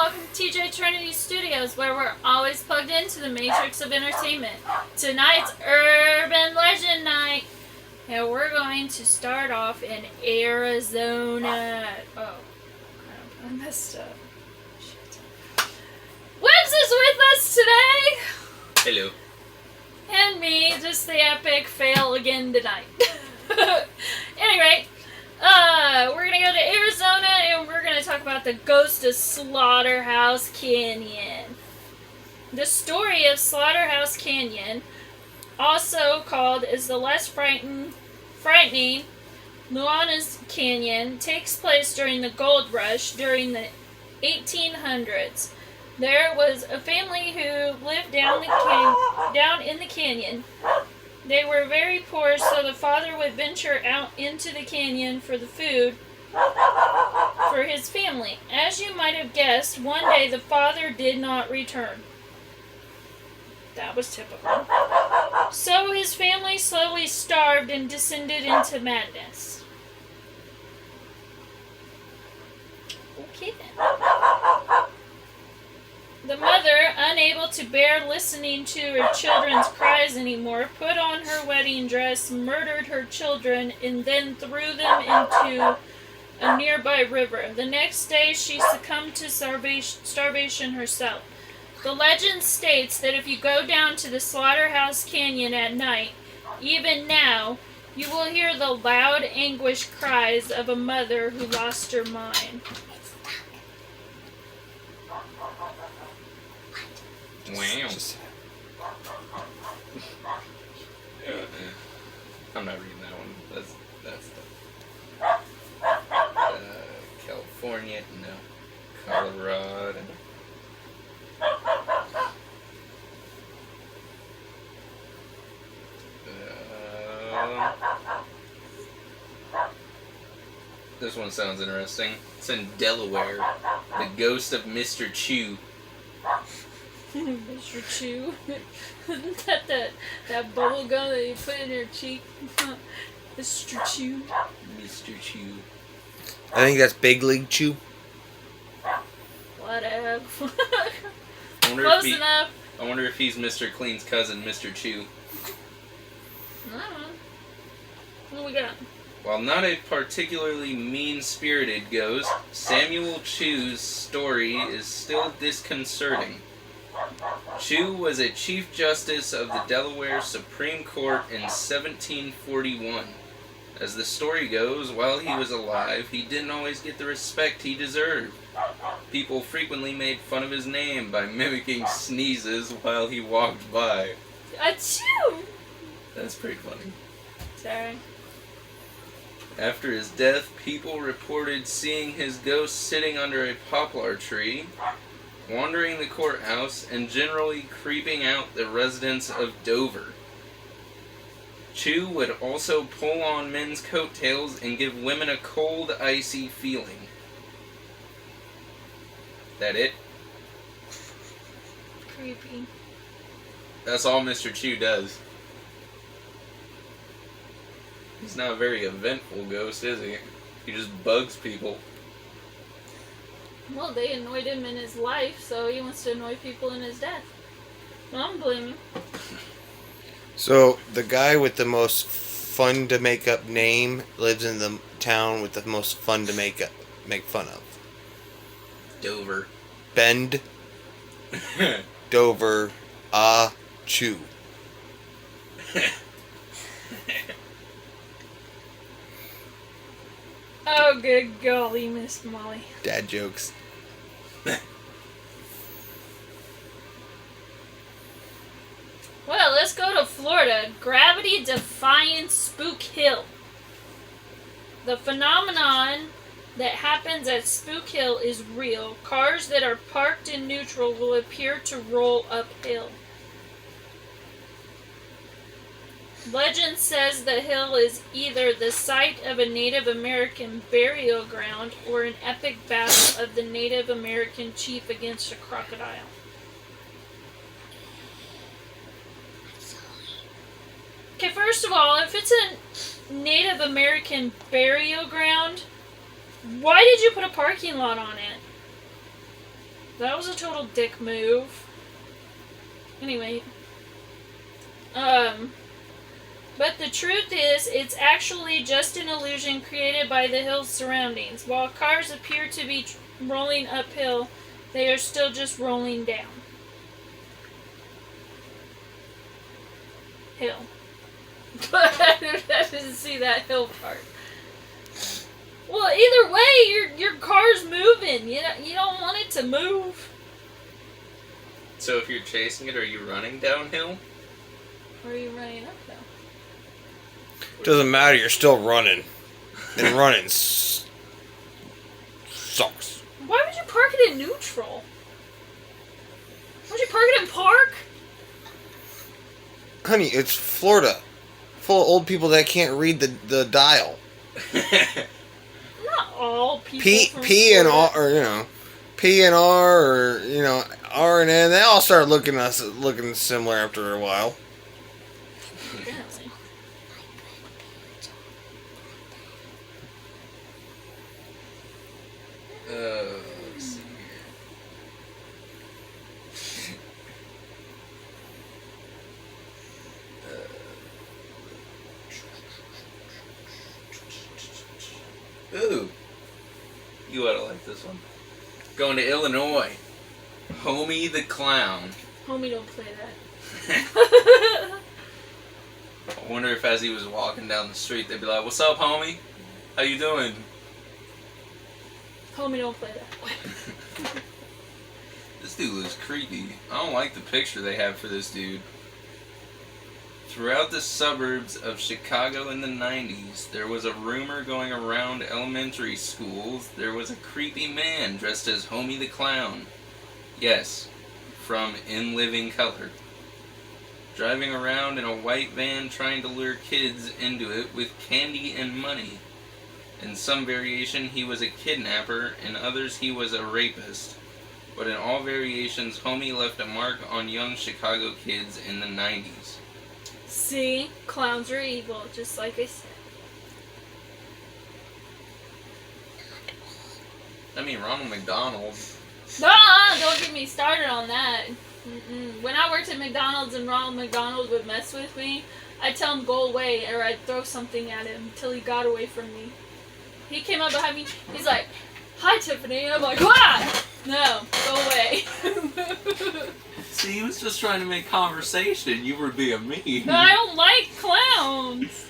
welcome to TJ Trinity Studios, where we're always plugged into the matrix of entertainment. Tonight's Urban Legend Night, and we're going to start off in Arizona. Oh, crap, I messed up. Shit. Webs is with us today! Hello. And me, just the epic fail again tonight. Anyway, we're gonna go to Arizona and we're gonna talk about the ghost of Slaughterhouse Canyon. The story of Slaughterhouse Canyon, also called as the less frightening Luana's Canyon, takes place during the gold rush during the 1800s. There was a family who lived down in the canyon. They were very poor, so the father would venture out into the canyon for the food for his family. As you might have guessed, one day the father did not return. That was typical. So his family slowly starved and descended into madness. Okay then. The mother, unable to bear listening to her children's cries anymore, put on her wedding dress, murdered her children, and then threw them into a nearby river. The next day, she succumbed to starvation herself. The legend states that if you go down to the Slaughterhouse Canyon at night, even now, you will hear the loud anguish cries of a mother who lost her mind. Wow. I'm not reading that one. That's California, no. Colorado. This one sounds interesting. It's in Delaware. The ghost of Mr. Chew. Mr. Chew. Isn't that bubble gum that you put in your cheek? Mr. Chew. Mr. Chew. I think that's Big League Chew. Whatever. Close enough. I wonder if he's Mr. Clean's cousin, Mr. Chew. I don't know. What do we got? While not a particularly mean-spirited ghost, Samuel Chew's story is still disconcerting. Chew was a Chief Justice of the Delaware Supreme Court in 1741. As the story goes, while he was alive, he didn't always get the respect he deserved. People frequently made fun of his name by mimicking sneezes while he walked by. Achoo! That's pretty funny. Sorry. After his death, people reported seeing his ghost sitting under a poplar tree, wandering the courthouse, and generally creeping out the residents of Dover. Chew would also pull on men's coattails and give women a cold, icy feeling. That it? Creepy. That's all Mr. Chew does. He's not a very eventful ghost, is he? He just bugs people. Well, they annoyed him in his life, so he wants to annoy people in his death. I don't blame him. So, the guy with the most fun to make up name lives in the town with the most fun to make fun of. Dover. Bend, Dover, Chew. Oh, good golly, Miss Molly. Dad jokes. Well, let's go to Florida. Gravity-defying Spook Hill. The phenomenon that happens at Spook Hill is real. Cars that are parked in neutral will appear to roll uphill. Legend says the hill is either the site of a Native American burial ground or an epic battle of the Native American chief against a crocodile. Okay, first of all, if it's a Native American burial ground, why did you put a parking lot on it? That was a total dick move. Anyway. But the truth is, it's actually just an illusion created by the hill's surroundings. While cars appear to be rolling uphill, they are still just rolling down. Hill. I didn't see that hill part. Well, either way, your car's moving. You don't want it to move. So if you're chasing it, are you running downhill? Or are you running uphill? Doesn't matter, you're still running. And running sucks. Why would you park it in neutral? Why would you park it in park? Honey, it's Florida. Full of old people that can't read the dial. Not all people P from and Florida. R, or P and R, or R and N. They all start looking similar after a while. Apparently. Let's see here. Ooh. You ought to like this one. Going to Illinois. Homie the Clown. Homie, don't play that. I wonder if as he was walking down the street, they'd be like, "What's up, homie? How you doing?" Homie, don't play that. This dude looks creepy. I don't like the picture they have for this dude. Throughout the suburbs of Chicago in the 90s, there was a rumor going around elementary schools there was a creepy man dressed as Homie the Clown. Yes, from In Living Color. Driving around in a white van trying to lure kids into it with candy and money. In some variation, he was a kidnapper, in others, he was a rapist. But in all variations, Homie left a mark on young Chicago kids in the 90s. See? Clowns are evil, just like I said. I mean, Ronald McDonald. Don't get me started on that. When I worked at McDonald's and Ronald McDonald would mess with me, I'd tell him go away, or I'd throw something at him until he got away from me. He came up behind me, he's like, "Hi, Tiffany," and I'm like, "Ah! No, go away." See, he was just trying to make conversation. You were being mean. No, I don't like clowns.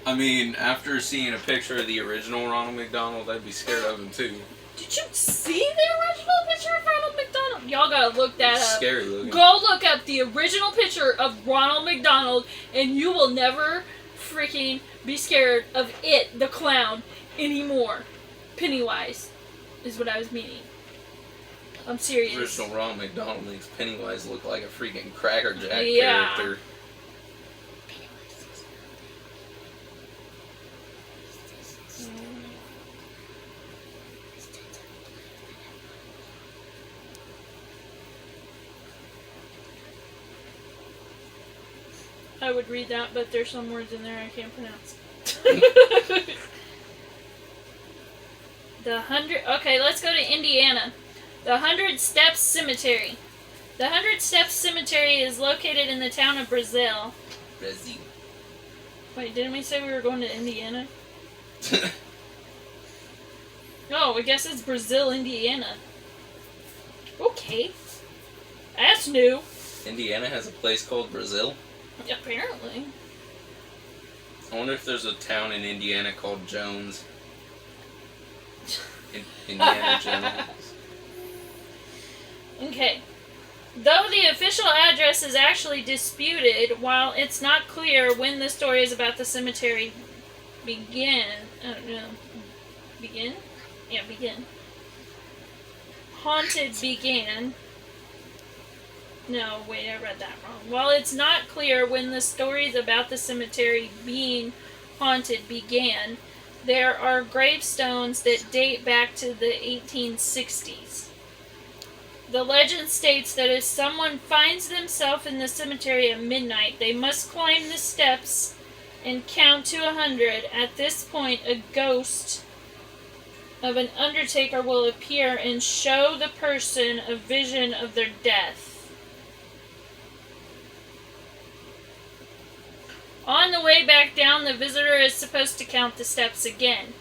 I mean, after seeing a picture of the original Ronald McDonald, I'd be scared of him too. Did you see the original picture of Ronald McDonald? Y'all gotta look that It's up. scary looking. Go look up the original picture of Ronald McDonald, and you will never freaking be scared of it, the clown, anymore. Pennywise is what I was meaning. I'm serious. The original Ronald McDonald makes Pennywise look like a freaking Cracker Jack character. I would read that, but there's some words in there I can't pronounce. Okay, let's go to Indiana. The 100 Steps Cemetery. The 100 Steps Cemetery is located in the town of Brazil. Brazil. Wait, didn't we say we were going to Indiana? Oh, I guess it's Brazil, Indiana. Okay. That's new. Indiana has a place called Brazil? Apparently. I wonder if there's a town in Indiana called Jones. Indiana Jones. Okay. Though the official address is actually disputed, while it's not clear when the stories about the cemetery begin. Begin? Yeah, begin. Haunted began. No, wait, I read that wrong. While it's not clear when the stories about the cemetery being haunted began, there are gravestones that date back to the 1860s. The legend states that if someone finds themselves in the cemetery at midnight, they must climb the steps and count to 100. At this point, a ghost of an undertaker will appear and show the person a vision of their death. On the way back down, the visitor is supposed to count the steps again.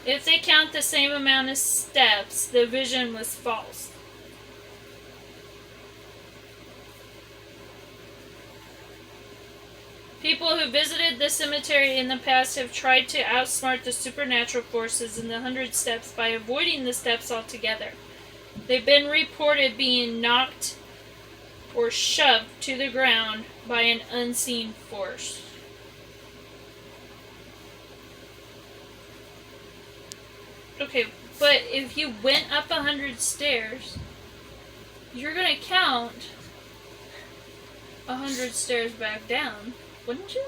If they count the same amount of steps, the vision was false. People who visited the cemetery in the past have tried to outsmart the supernatural forces in the 100 steps by avoiding the steps altogether. They've been reported being knocked or shoved to the ground by an unseen force. Okay, but if you went up 100 stairs, you're going to count 100 stairs back down. Wouldn't you?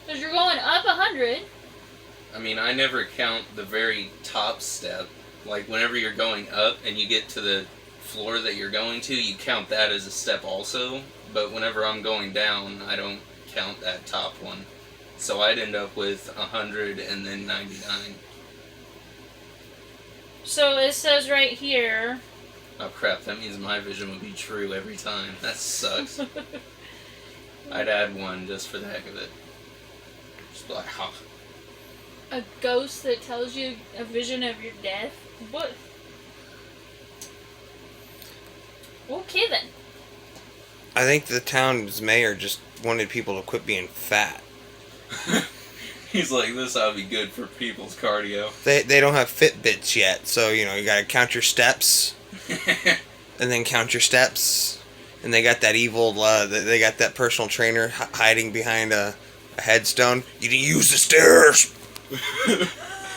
Because you're going up 100. I mean, I never count the very top step. Like, whenever you're going up and you get to the floor that you're going to, you count that as a step also. But whenever I'm going down, I don't count that top one. So I'd end up with 100 and then 99. So it says right here. Oh crap, that means my vision would be true every time. That sucks. I'd add one just for the heck of it. Just be like, ha. A ghost that tells you a vision of your death? What? Okay then. I think the town's mayor just wanted people to quit being fat. He's like, this ought to be good for people's cardio. They don't have Fitbits yet, so, you know, you gotta count your steps. And then count your steps. And they got that evil, they got that personal trainer hiding behind a headstone. You need to use the stairs!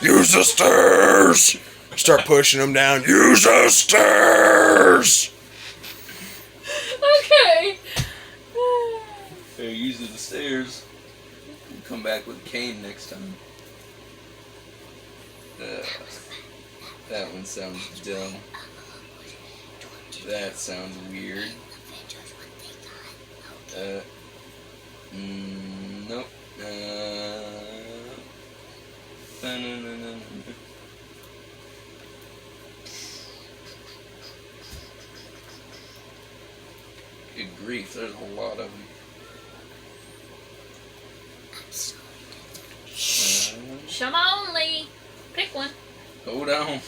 Use the stairs! Start pushing them down. Use the stairs! Okay. Hey, use the stairs. We'll come back with a cane next time. That one sounds dumb. That sounds weird. Nope. No. Good grief, there's a lot of them. Shama only. Pick one. Hold on.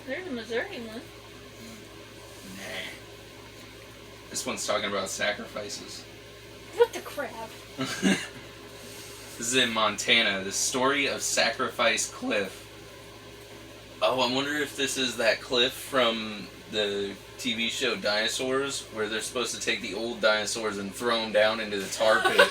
There's a Missouri one. Nah. This one's talking about sacrifices. What the crap? This is in Montana. The story of Sacrifice Cliff. Oh, I wonder if this is that cliff from the TV show Dinosaurs, where they're supposed to take the old dinosaurs and throw them down into the tar pit.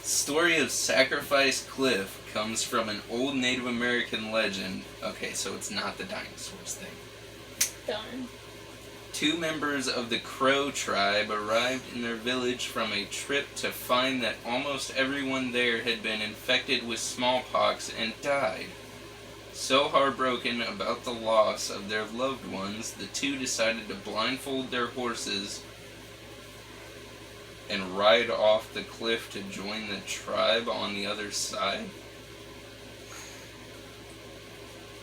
Story of Sacrifice Cliff comes from an old Native American legend. Okay, so it's not the dinosaurs thing. Darn. 2 members of the Crow tribe arrived in their village from a trip to find that almost everyone there had been infected with smallpox and died. So heartbroken about the loss of their loved ones, the 2 decided to blindfold their horses and ride off the cliff to join the tribe on the other side.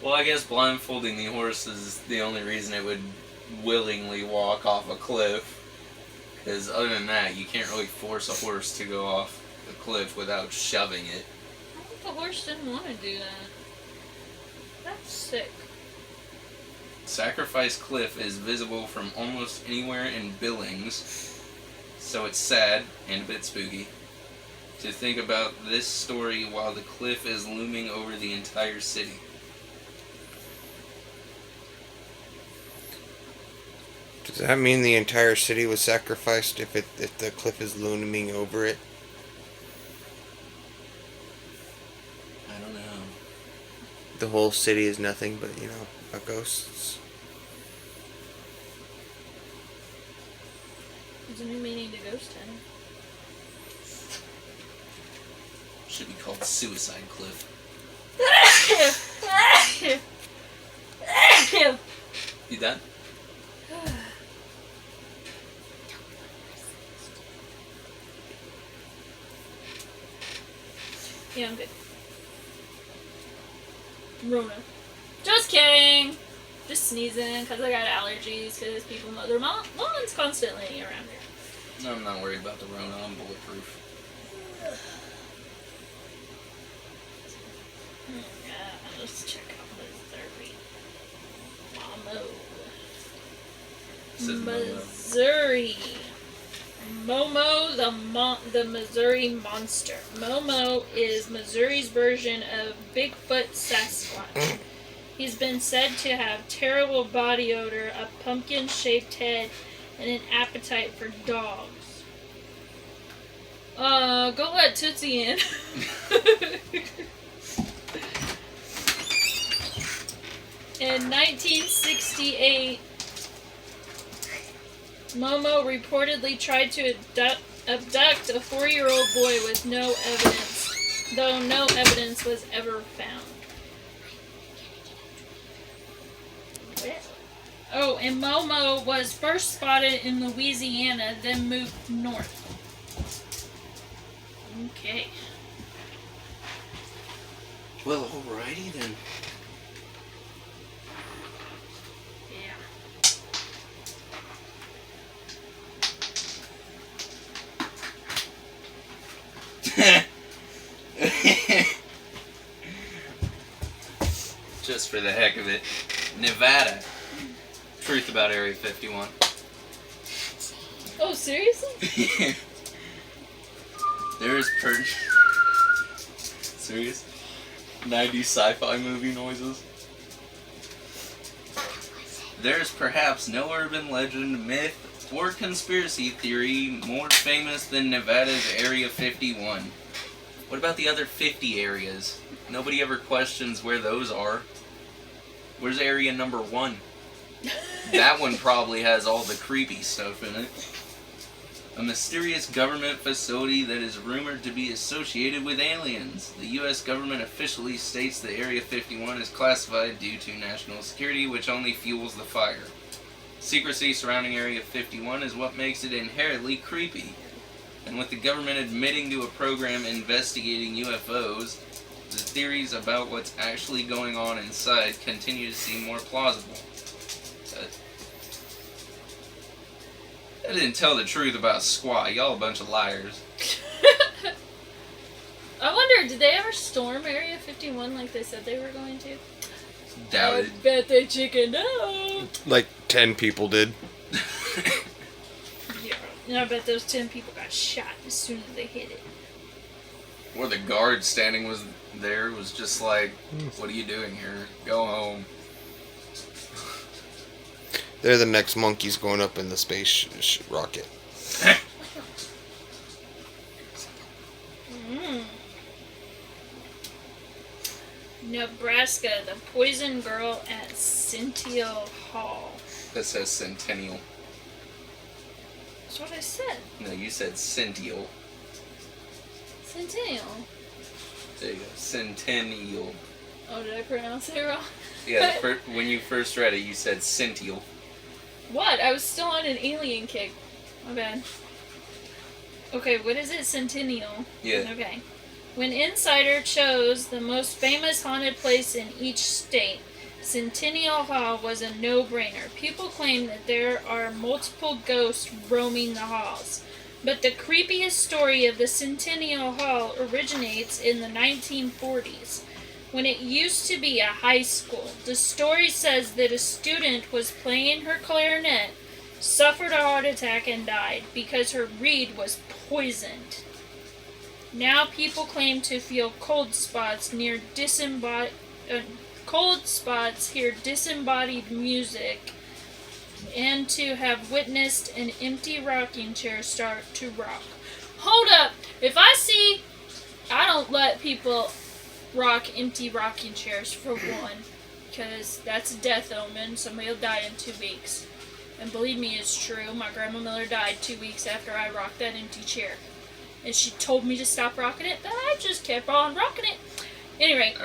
Well, I guess blindfolding the horse is the only reason it would willingly walk off a cliff. Because other than that, you can't really force a horse to go off the cliff without shoving it. I think the horse didn't want to do that. That's sick. Sacrifice Cliff is visible from almost anywhere in Billings. So it's sad and a bit spooky to think about this story while the cliff is looming over the entire city. Does that mean the entire city was sacrificed if the cliff is looming over it? I don't know. The whole city is nothing but, you know, ghosts. There's a new meaning to ghost town. Should be called Suicide Cliff. You done? Yeah, I'm good. Rona. Just kidding. Just sneezing because I got allergies because people mow their lawns constantly around here. No, I'm not worried about the Rona. I'm bulletproof. Let's check out Missouri. Missouri. Momo, the Missouri Monster. Momo is Missouri's version of Bigfoot Sasquatch. He's been said to have terrible body odor, a pumpkin-shaped head, and an appetite for dogs. Go let Tootsie in. In 1968, Momo reportedly tried to abduct a 4-year-old boy with no evidence, though no evidence was ever found. Oh, and Momo was first spotted in Louisiana, then moved north. Okay. Well, alrighty then. Just for the heck of it. Nevada. Truth about Area 51. Oh, seriously? There is Serious? 90s sci-fi movie noises. There is perhaps no urban legend, myth, or conspiracy theory more famous than Nevada's Area 51. What about the other 50 areas? Nobody ever questions where those are. Where's area number 1? That one probably has all the creepy stuff in it. A mysterious government facility that is rumored to be associated with aliens. The U.S. government officially states that Area 51 is classified due to national security, which only fuels the fire. Secrecy surrounding Area 51 is what makes it inherently creepy. And with the government admitting to a program investigating UFOs, the theories about what's actually going on inside continue to seem more plausible. I didn't tell the truth about Squaw. Y'all a bunch of liars. I wonder, did they ever storm Area 51 like they said they were going to? Doubt I it. bet they chickened out. Like 10 people did. Yeah. And I bet those 10 people got shot as soon as they hit it. Or the guard standing was just like, what are you doing here? Go home. They're the next monkeys going up in the space rocket. Nebraska, the poison girl at Centennial Hall. That says Centennial. That's what I said. No, you said Centennial. Centennial. There you go. Centennial. Oh, did I pronounce it wrong? Yeah, when you first read it, you said Centennial. What? I was still on an alien kick. My bad. Okay, what is it? Centennial. Yeah. Okay. When Insider chose the most famous haunted place in each state, Centennial Hall was a no-brainer. People claim that there are multiple ghosts roaming the halls. But the creepiest story of the Centennial Hall originates in the 1940s. When it used to be a high school, the story says that a student was playing her clarinet, suffered a heart attack, and died because her reed was poisoned. Now people claim to feel cold spots, hear disembodied music, and to have witnessed an empty rocking chair start to rock. Hold up! If I don't let people rock empty rocking chairs for one, because that's a death omen. Somebody will die in 2 weeks. And believe me, it's true. My grandma Miller died 2 weeks after I rocked that empty chair. And she told me to stop rocking it, but I just kept on rocking it. Anyway.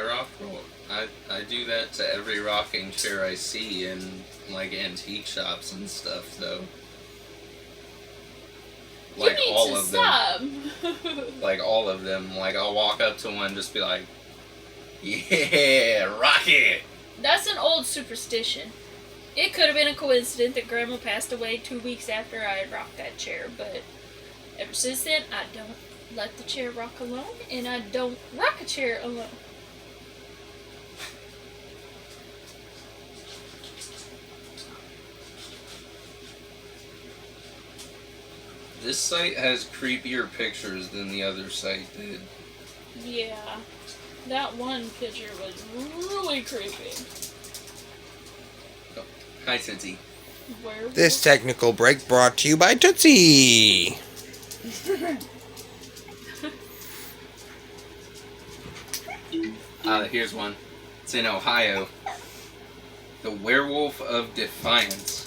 I do that to every rocking chair I see in, like, antique shops and stuff, though. Like you need all to of stop. them. Like all of them. Like I'll walk up to one and just be like, yeah, rock it. That's an old superstition. It could have been a coincidence that Grandma passed away 2 weeks after I had rocked that chair, but ever since then, I don't let the chair rock alone, and I don't rock a chair alone. This site has creepier pictures than the other site did. Yeah, that one picture was really creepy. Oh, hi, Tootsie. Werewolf? This technical break brought to you by Tootsie. Here's one. It's in Ohio. The Werewolf of Defiance.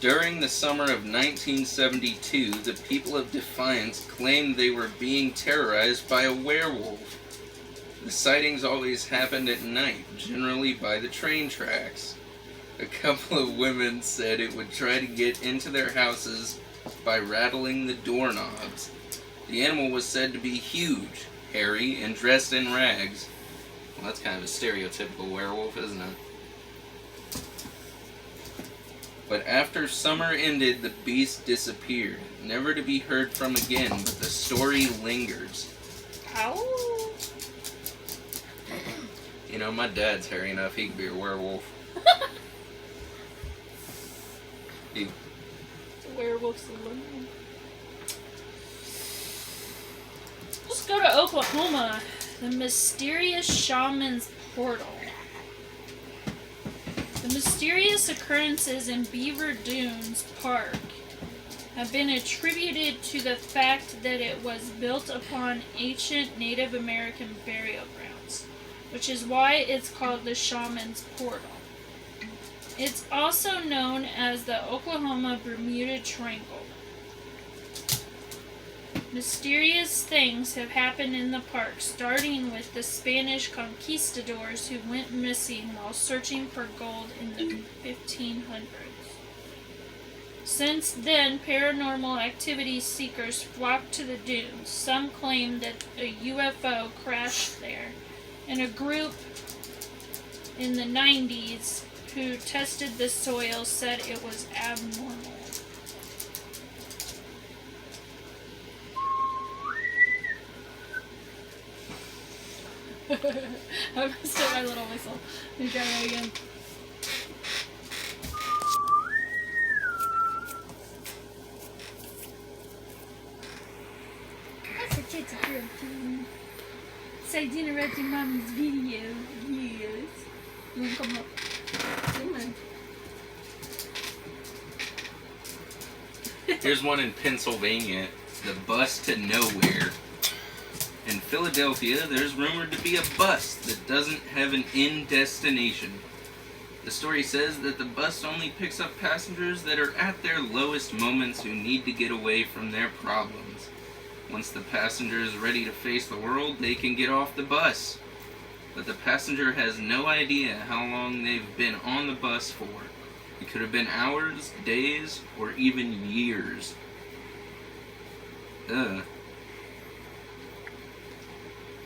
During the summer of 1972, the people of Defiance claimed they were being terrorized by a werewolf. The sightings always happened at night, generally by the train tracks. A couple of women said it would try to get into their houses by rattling the doorknobs. The animal was said to be huge, hairy, and dressed in rags. Well, that's kind of a stereotypical werewolf, isn't it? But after summer ended, the beast disappeared, never to be heard from again, but the story lingers. Ow. You know, my dad's hairy enough, he could be a werewolf. He, It's a werewolf saloon. Let's go to Oklahoma. The mysterious shaman's portal. The mysterious occurrences in Beaver Dunes Park have been attributed to the fact that it was built upon ancient Native American burial grounds, which is why it's called the Shaman's Portal. It's also known as the Oklahoma Bermuda Triangle. Mysterious things have happened in the park, starting with the Spanish conquistadors who went missing while searching for gold in the 1500s. Since then, paranormal activity seekers flocked to the dunes. Some claim that a UFO crashed there, and a group in the 90s who tested the soil said it was abnormal. I messed up my little whistle. Let me try that again. That's a kitty girl. Say interrupting mommy's video. Yes. You wanna come up? Come on. Here's one in Pennsylvania, the bus to nowhere. In Philadelphia, there's rumored to be a bus that doesn't have an end destination. The story says that the bus only picks up passengers that are at their lowest moments who need to get away from their problems. Once the passenger is ready to face the world, they can get off the bus. But the passenger has no idea how long they've been on the bus for. It could have been hours, days, or even years. Ugh.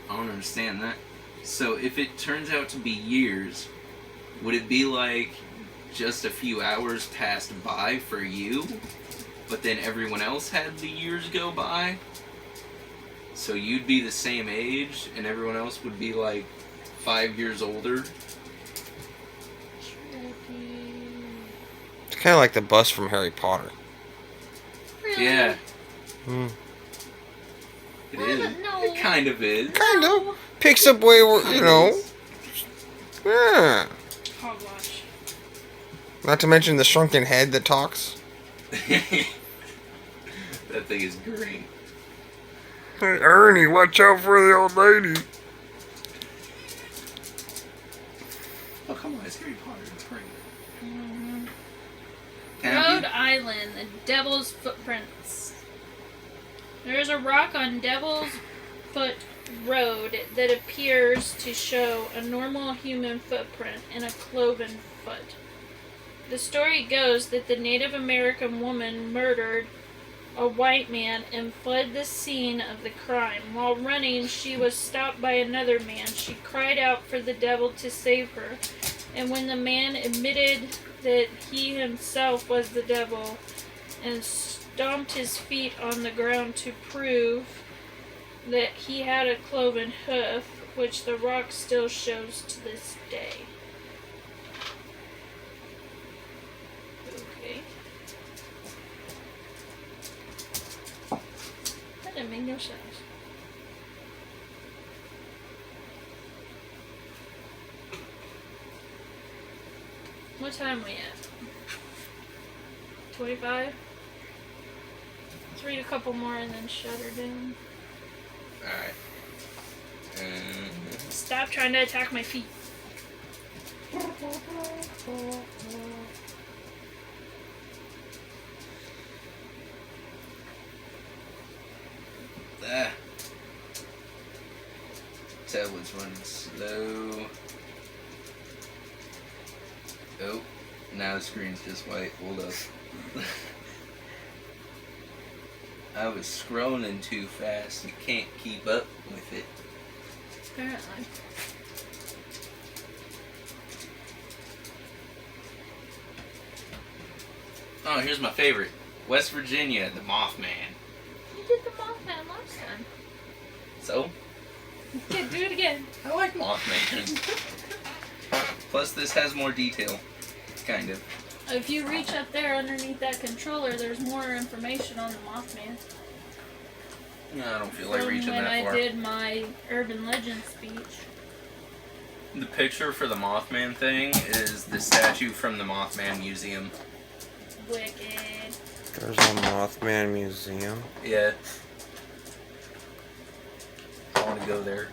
I don't understand that. So if it turns out to be years, would it be like just a few hours passed by for you, but then everyone else had the years go by? So you'd be the same age and everyone else would be like 5 years older? It's kind of like the bus from Harry Potter. Really? Yeah, Hmm. it is. No. It kind of is. Kind of. Picks up way, you know. Yeah. Hogwash. Not to mention the shrunken head that talks. That thing is great. Hey, Ernie, watch out for the old lady. Oh, come on, it's Harry Potter. It's great. Mm-hmm. Can Rhode Island, the Devil's Footprints. There's a rock on Devil's Foot Road that appears to show a normal human footprint and a cloven foot. The story goes that the Native American woman murdered a white man, and fled the scene of the crime. While running, she was stopped by another man. She cried out for the devil to save her. And when the man admitted that he himself was the devil and stomped his feet on the ground to prove that he had a cloven hoof, which the rock still shows to this day. Okay. That didn't make no sense. What time are we at? 25? Let's read a couple more and then shut her down. Alright. Stop trying to attack my feet. Tablet's running slow. Oh, now the screen's just white. Hold up. I was scrolling too fast. You can't keep up with it. Apparently. Oh, here's my favorite. West Virginia, the Mothman. You did the Mothman last time. So? Okay, do it again. I like Mothman. Plus, this has more detail. Kind of. If you reach up there underneath that controller, there's more information on the Mothman. No, I don't feel like From reaching when that far. I did my urban legend speech. The picture for the Mothman thing is the statue from the Mothman Museum. Wicked. There's a Mothman museum. Yeah. I want to go there.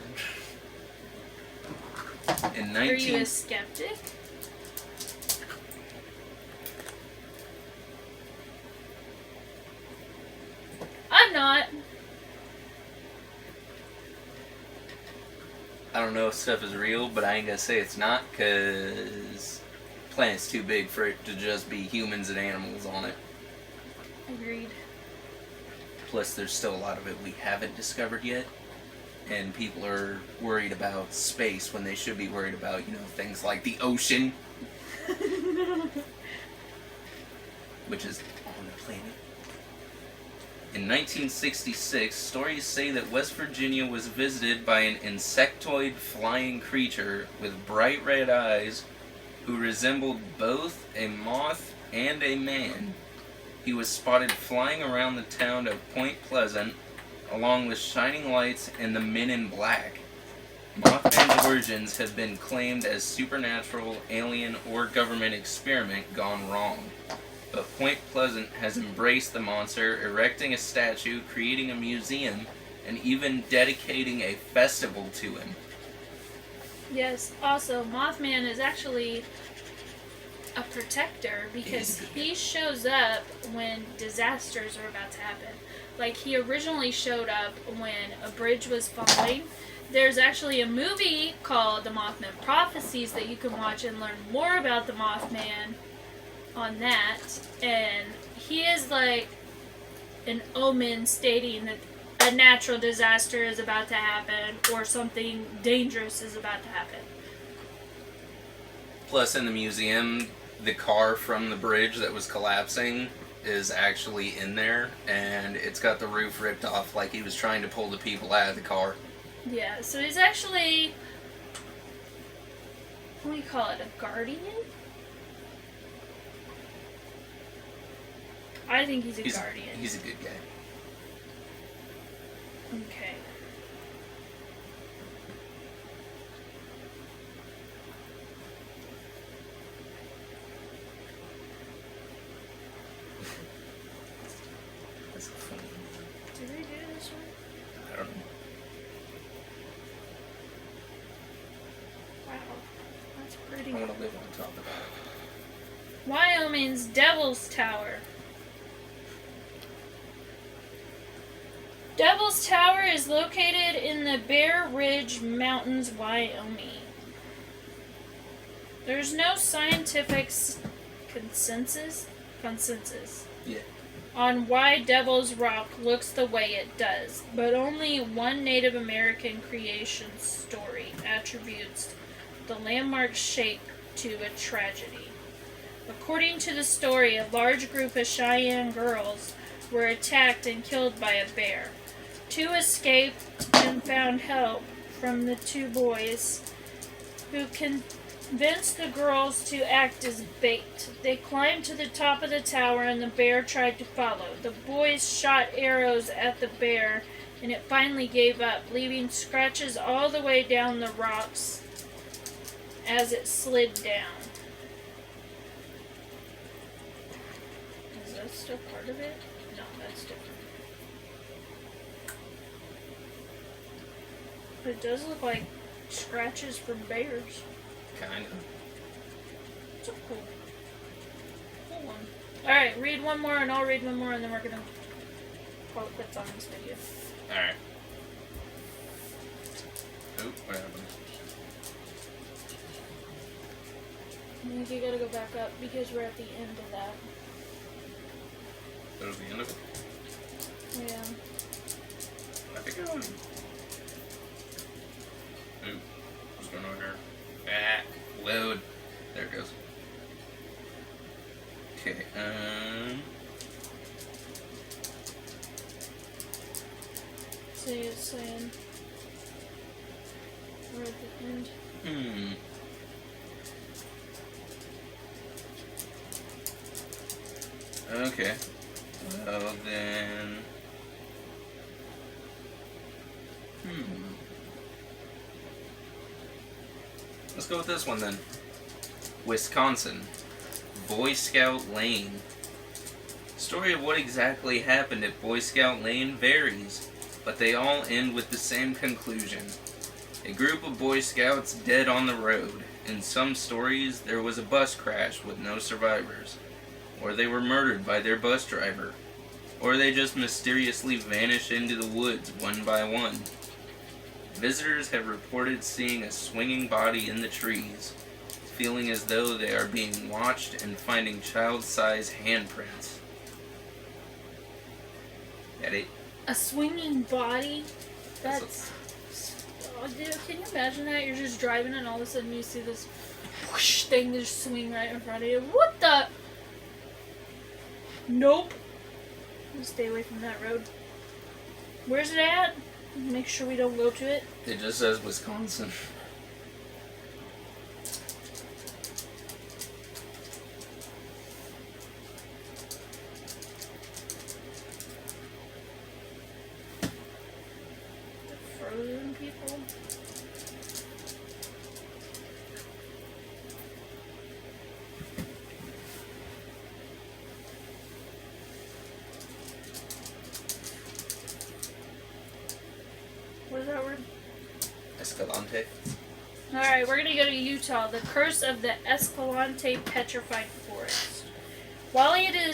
In Are you a skeptic? I'm not. I don't know if stuff is real, but I ain't gonna say it's not, because the planet's too big for it to just be humans and animals on it. Agreed. Plus, there's still a lot of it we haven't discovered yet, and people are worried about space when they should be worried about, things like the ocean, which is on the planet. In 1966, stories say that West Virginia was visited by an insectoid flying creature with bright red eyes who resembled both a moth and a man. He was spotted flying around the town of Point Pleasant, along with shining lights and the Men in Black. Mothman's origins have been claimed as supernatural, alien, or government experiment gone wrong. But Point Pleasant has embraced the monster, erecting a statue, creating a museum, and even dedicating a festival to him. Yes, also, Mothman is actually a protector because he shows up when disasters are about to happen. Like, he originally showed up when a bridge was falling. There's actually a movie called The Mothman Prophecies that you can watch and learn more about the Mothman on that. And he is like an omen stating that a natural disaster is about to happen or something dangerous is about to happen. Plus, in the museum, the car from the bridge that was collapsing is actually in there, and it's got the roof ripped off like he was trying to pull the people out of the car. Yeah, so he's actually, what do you call it, a guardian? I think he's a guardian. He's a good guy. Okay. That's funny. Did we do this one? I don't know. Wow. That's pretty. I want to live on top of that. Wyoming's Devil's Tower. Devil's Tower is located in the Bear Ridge Mountains, Wyoming. There's no scientific consensus Yeah. on why Devil's Rock looks the way it does, but only one Native American creation story attributes the landmark's shape to a tragedy. According to the story, a large group of Cheyenne girls were attacked and killed by a bear. Two escaped and found help from the two boys, who convinced the girls to act as bait. They climbed to the top of the tower and the bear tried to follow. The boys shot arrows at the bear and it finally gave up, leaving scratches all the way down the rocks as it slid down. Is that still part of it? No, that's different. It does look like scratches from bears. Kind of. It's a cool one. Alright, read one more and I'll read one more and then we're gonna call it quits on this video. Alright. Oh, what happened? I think you gotta go back up because we're at the end of that. That was the end of it? Yeah. I think I won. Ooh, what's going on here? Load. There it goes. Okay, See, it's saying we're at the end. Okay. Well then. Let's go with this one then. Wisconsin. Boy Scout Lane. Story of what exactly happened at Boy Scout Lane varies, but they all end with the same conclusion. A group of Boy Scouts dead on the road. In some stories, there was a bus crash with no survivors, or they were murdered by their bus driver, or they just mysteriously vanished into the woods one by one. Visitors have reported seeing a swinging body in the trees, feeling as though they are being watched and finding child-sized handprints. Get it? A swinging body? That's... Oh, dude, can you imagine that? You're just driving and all of a sudden you see this whoosh thing just swing right in front of you. What the? Nope. Stay away from that road. Where's it at? Make sure we don't go to it. It just says Wisconsin. The frozen people. What is that word? Escalante. Alright, we're going to go to Utah. The Curse of the Escalante Petrified Forest. While it